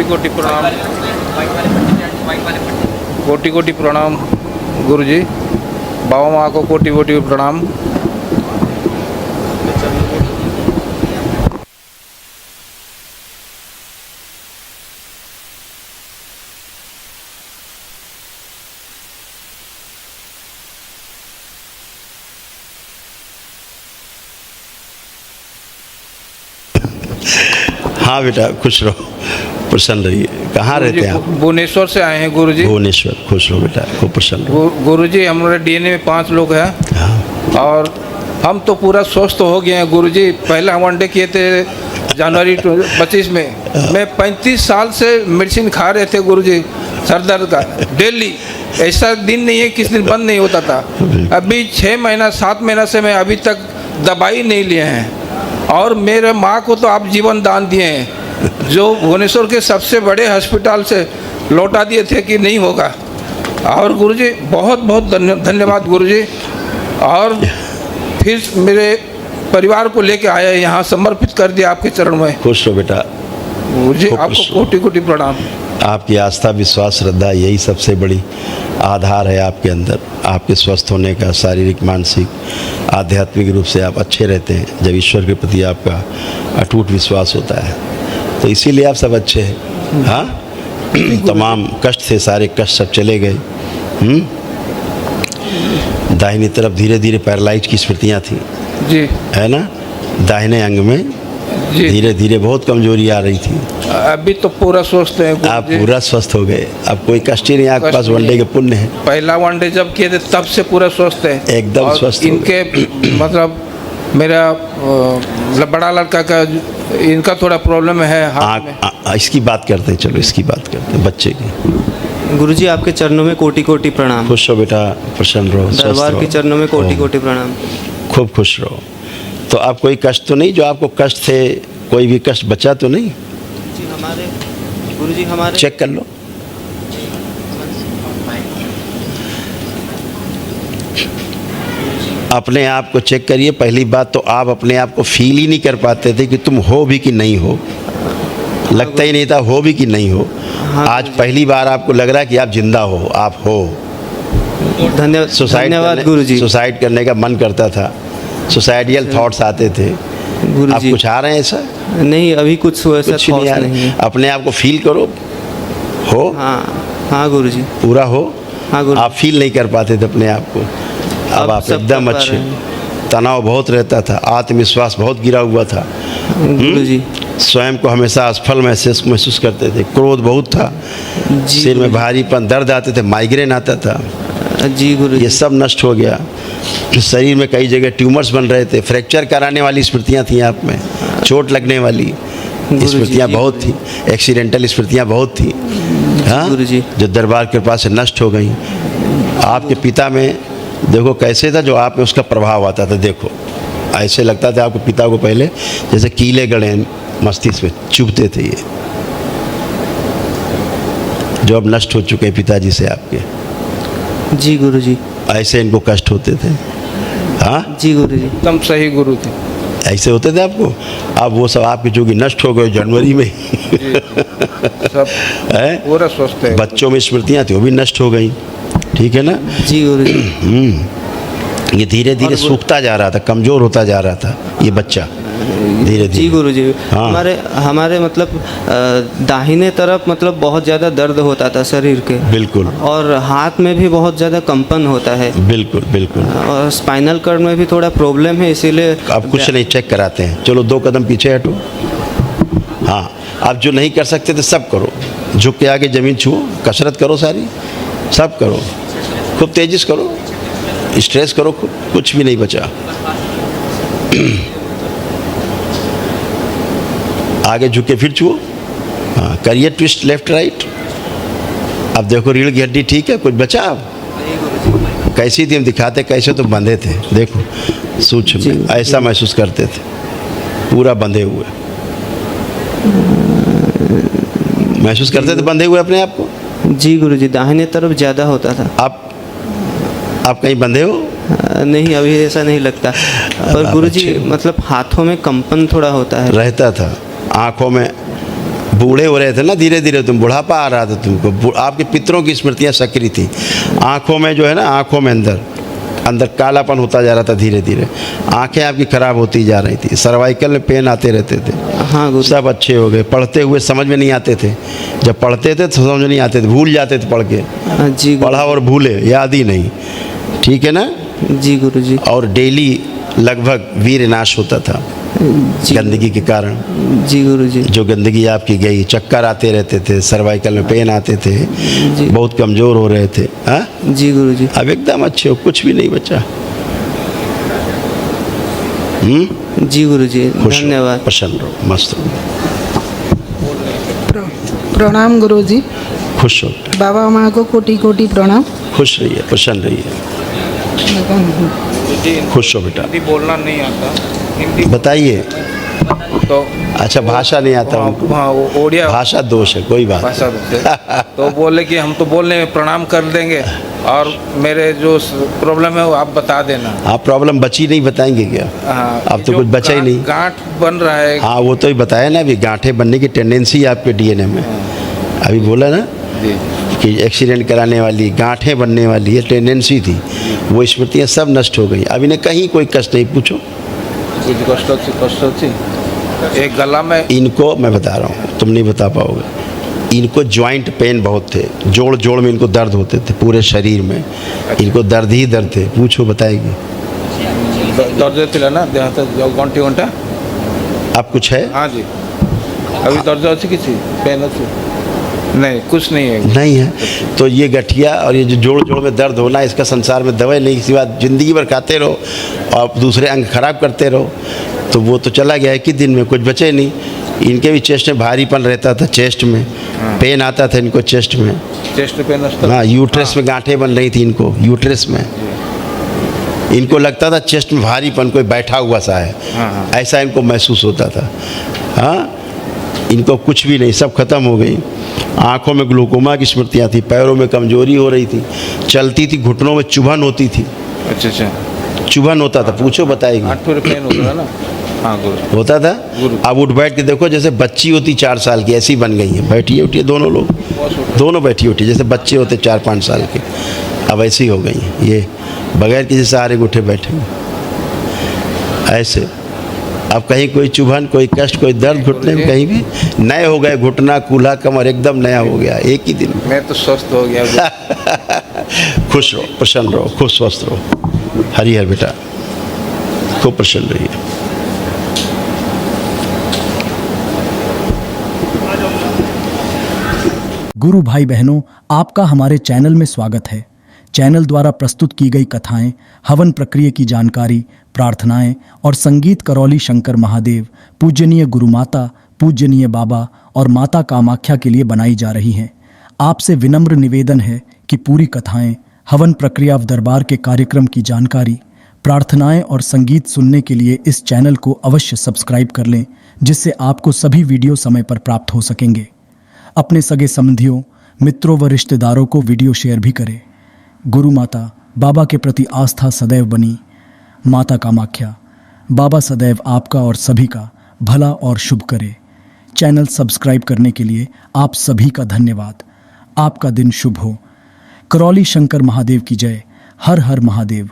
कोटि कोटि प्रणाम, कोटि कोटि प्रणाम गुरुजी। बाबा माँ को कोटि कोटि प्रणाम। हाँ बेटा, खुश रहो, प्रसन्न रहिए। कहाँ रहते हैं आप? भुवनेश्वर से आए हैं गुरुजी। भुवनेश्वर। खुश रहो बेटा, खूब प्रसन्न रहो। गुरुजी हमारे डीएनए में 5 लोग हैं। हाँ। और हम तो पूरा स्वस्थ हो गए हैं गुरुजी। पहले हम वनडे किए थे जनवरी 25 में। मैं 35 साल से मेडिसिन खा रहे थे गुरुजी, सर दर्द का डेली। ऐसा दिन नहीं है किस दिन बंद नहीं होता था। अभी 6 महीना 7 महीना से मैं अभी तक दवाई नहीं लिए हैं। और मेरे माँ को तो आप जीवन दान दिए हैं, जो भुवनेश्वर के सबसे बड़े हॉस्पिटल से लौटा दिए थे कि नहीं होगा। और गुरुजी बहुत बहुत धन्यवाद गुरुजी। और फिर मेरे परिवार को लेके आया, यहाँ समर्पित कर दिया आपके चरण में। खुश रहो बेटा गुरुजी, आपको कोटि कोटि प्रणाम। आपकी आस्था, विश्वास, श्रद्धा यही सबसे बड़ी आधार है आपके अंदर, आपके स्वस्थ होने का। शारीरिक, मानसिक, आध्यात्मिक रूप से आप अच्छे रहते हैं जब ईश्वर के प्रति आपका अटूट विश्वास होता है। तो इसीलिए आप सब अच्छे हैं। हाँ, तमाम कष्ट थे, सारे कष्ट सब चले गए। दाहिनी तरफ धीरे धीरे पैरालाइज की स्मृतियाँ थी जी, है ना। दाहिने अंग में धीरे धीरे बहुत कमजोरी आ रही थी। अभी तो पूरा स्वस्थ है गुरुजी। आप पूरा स्वस्थ हो गए, अब कोई कष्ट ही नहीं। आपके पास वनडे के पुण्य है। पहला वनडे जब किए थे तब से पूरा स्वस्थ है, एकदम स्वस्थ। इनके मतलब मेरा बड़ा लड़का का इनका थोड़ा प्रॉब्लम है हाथ में। इसकी बात करते हैं, चलो इसकी बात करते हैं, बच्चे की। गुरुजी आपके चरणों में कोटि कोटि प्रणाम। खुश हो बेटा, प्रसन्न रहो, दरबार के चरणों में कोटि कोटि प्रणाम। खूब खुश रहो। तो आप कोई कष्ट तो नहीं, जो आपको कष्ट थे, कोई भी कष्ट बचा तो नहीं? जी हमारे गुरुजी हमारे चेक कर लो। अपने आप को चेक करिए। पहली बात तो आप अपने आप को फील ही नहीं कर पाते थे कि तुम हो भी कि नहीं हो। लगता ही नहीं था हो भी कि नहीं हो। आज पहली बार आपको लग रहा है कि आप जिंदा हो, आप हो। धन्यवाद गुरुजी। सुसाइड करने का मन करता था, सुसाइडियल थॉट्स आते थे। गुरुजी आप कुछ आ रहे हैं ऐसा? नहीं, अभी कुछ ऐसा कुछ नहीं आ नहीं है। अपने आप को फील करो, हो। हाँ गुरुजी, पूरा हो। हाँ गुरुजी। आप फील नहीं कर पाते थे अपने आप को, अब आप एकदम अच्छे। तनाव बहुत रहता था, आत्मविश्वास बहुत गिरा हुआ था गुरुजी। स्वयं को हमेशा असफल महसूस करते थे। क्रोध बहुत था, सिर में भारीपन, दर्द आते थे, माइग्रेन आता था जी गुरुजी। ये सब नष्ट हो गया। शरीर में कई जगह ट्यूमर्स बन रहे थे, फ्रैक्चर कराने वाली स्मृतियाँ थी आप में, चोट लगने वाली स्मृतियाँ बहुत थी, एक्सीडेंटल स्मृतियाँ बहुत थी। हाँ गुरुजी, जो दरबार के पास से नष्ट हो गई। आपके पिता में देखो कैसे था, जो आप में उसका प्रभाव आता था। देखो ऐसे लगता था आपके पिता को पहले जैसे कीले गड़े मस्तिष्क में चुभते थे, ये जो अब नष्ट हो चुके हैं पिताजी से आपके। जी गुरुजी। ऐसे इनको कष्ट होते थे। हाँ जी गुरुजी, एकदम सही गुरु थे। ऐसे होते थे आपको। अब वो सब आपके जो कि नष्ट हो गए जनवरी में सब है, पूरा स्वस्थ है। बच्चों में स्मृतियाँ थी वो भी नष्ट हो गई। ठीक है ना। जी गुरुजी। ये धीरे धीरे सूखता जा रहा था, कमज़ोर होता जा रहा था ये बच्चा धीरे धीरे। जी गुरुजी। हाँ। हमारे मतलब दाहिने तरफ मतलब बहुत ज़्यादा दर्द होता था शरीर के। बिल्कुल। और हाथ में भी बहुत ज़्यादा कंपन होता है। बिल्कुल बिल्कुल। और स्पाइनल कॉर्ड में भी थोड़ा प्रॉब्लम है, इसीलिए अब कुछ नहीं, चेक कराते हैं। चलो 2 कदम पीछे हटो। हाँ, आप जो नहीं कर सकते थे सब करो। झुक के आगे ज़मीन छुओ, कसरत करो, सारी सब करो, खूब तेजी से करो, स्ट्रेस करो, कुछ भी नहीं बचा। आगे झुक के फिर छुओ। हाँ, करिए ट्विस्ट लेफ्ट राइट। अब देखो रीढ़ की हड्डी ठीक है, कुछ बचा? अब कैसी थी हम दिखाते, कैसे तो बंधे थे। देखो सूक्ष्म ऐसा महसूस करते थे, पूरा बंधे हुए महसूस करते थे, बंधे हुए अपने आप को। जी गुरुजी, दाहिने तरफ ज़्यादा होता था। आप कहीं बंधे हो? नहीं, अभी ऐसा नहीं लगता। पर गुरुजी मतलब हाथों में कंपन थोड़ा होता है। रहता था, आँखों में बूढ़े हो रहे थे ना, धीरे धीरे तुम बुढ़ापा आ रहा था तुमको, आपके पितरों की स्मृतियाँ सक्रिय थी, आँखों में जो है ना, आँखों में अंदर कालापन होता जा रहा था, धीरे धीरे आंखें आपकी खराब होती जा रही थी, सर्वाइकल में पेन आते रहते थे। हाँ गुरु। सब अच्छे हो गए, पढ़ते हुए समझ में नहीं आते थे, जब पढ़ते थे तो समझ में नहीं आते थे, भूल जाते थे पढ़ के। हाँ जी गुरु। पढ़ा और भूले, याद ही नहीं, ठीक है ना। जी गुरु जी। और डेली लगभग वीर नाश होता था जी गंदगी के कारण। जी गुरु जी। जो गंदगी आपकी गई, चक्कर आते रहते थे, सर्वाइकल में पेन आते थे, जी। बहुत कमज़ोर हो रहे थे। हाँ, जी गुरु जी। अब एकदम अच्छे हो, कुछ भी नहीं बचा। जी गुरु जी, खुश रहो, धन्यवाद। प्रसन्न रहो, मस्त रहो, प्रणाम गुरु जी। खुश हो, बाबा माँ को कोटि कोटि प्रणाम। खुश रहिए, प्रसन्न रहिए, खुश हो बेटा। हिंदी बोलना नहीं आता, हिंदी बताइए। तो अच्छा, भाषा नहीं आता उनको, हाँ वो ओडिया भाषा दोष है, कोई बात भाषा से तो बोले कि हम तो बोलने में प्रणाम कर देंगे और मेरे जो प्रॉब्लम है वो आप बता देना। आप प्रॉब्लम बची नहीं, बताएंगे क्या? हाँ, अब तो जो कुछ बचा ही नहीं। गांठ बन रहा है। हाँ, वो तो ही बताया ना, अभी गांठें बनने की टेंडेंसी है आपके डीएनए में, अभी बोला ना जी कि एक्सीडेंट कराने वाली, गांठें बनने वाली ये टेंडेंसी थी, वो स्मृतियाँ सब नष्ट हो गई। अभी ने कहीं कोई कष्ट नहीं, पूछो। कुछ कष्ट होती एक गला में। इनको मैं बता रहा हूँ, तुम नहीं बता पाओगे, इनको जॉइंट पेन बहुत थे, जोड़ जोड़ में इनको दर्द होते थे, पूरे शरीर में इनको दर्द ही दर्द थे। पूछो, बताएगी। दर्द थिला ना देह हाथ गंटी घंटा। अब कुछ है? हाँ जी, अभी दर्द अच्छी किसी पेन अच्छी नहीं, कुछ नहीं है। नहीं है। तो ये गठिया और ये जो जोड़ जोड़ में दर्द होना, इसका संसार में दवाई नहीं, इसी बात ज़िंदगी भर खाते रहो और दूसरे अंग खराब करते रहो, तो वो तो चला गया एक ही दिन में, कुछ बचे नहीं। इनके भी चेस्ट में भारीपन रहता था, चेस्ट में पेन आता था इनको, चेस्ट में, चेस्ट पेन। हाँ, यूट्रस में गांठें बन रही थी इनको, यूट्रस में इनको लगता था चेस्ट में भारीपन, कोई बैठा हुआ सा है, ऐसा इनको महसूस होता था। हाँ, इनको कुछ भी नहीं, सब खत्म हो गई। आँखों में ग्लूकोमा की स्मृतियाँ थी, पैरों में कमजोरी हो रही थी, चलती थी घुटनों में चुभन होती थी। अच्छा अच्छा, चुभन होता था, पूछो, बताएगी। आंखों में पेन होता था ना। हाँ गुरु, होता था। गुरु। अब उठ बैठ के देखो, जैसे बच्ची होती 4 साल की, ऐसी बन गई है, बैठी उठी दोनों लोग, दोनों बैठी उठी, जैसे बच्चे होते 4-5 साल के, अब ऐसी हो गई हैं ये, बगैर किसी सहारे के उठे बैठेंगे ऐसे। अब कहीं कोई चुभन, कोई कष्ट, कोई दर्द घुटने में, कहीं भी नए हो गए, घुटना, कूल्हा, कमर एकदम नया हो गया एक ही दिन में। मैं तो स्वस्थ हो गया। खुश रहो, प्रसन्न रहो, खुश स्वस्थ रहो। हरि हर बेटा, खूब प्रसन्न रहिए। गुरु भाई बहनों, आपका हमारे चैनल में स्वागत है। चैनल द्वारा प्रस्तुत की गई कथाएं, हवन प्रक्रिया की जानकारी, प्रार्थनाएं और संगीत करौली शंकर महादेव, पूजनीय गुरु माता, पूजनीय बाबा और माता कामाख्या के लिए बनाई जा रही हैं। आपसे विनम्र निवेदन है कि पूरी कथाएं, हवन प्रक्रिया दरबार के कार्यक्रम की जानकारी, प्रार्थनाएं और संगीत सुनने के लिए इस चैनल को अवश्य सब्सक्राइब कर लें, जिससे आपको सभी वीडियो समय पर प्राप्त हो सकेंगे। अपने सगे संबंधियों, मित्रों व रिश्तेदारों को वीडियो शेयर भी करें। गुरु माता, बाबा के प्रति आस्था सदैव बनी। माता कामाख्या, बाबा सदैव आपका और सभी का भला और शुभ करे। चैनल सब्सक्राइब करने के लिए आप सभी का धन्यवाद। आपका दिन शुभ हो। करौली शंकर महादेव की जय। हर हर महादेव।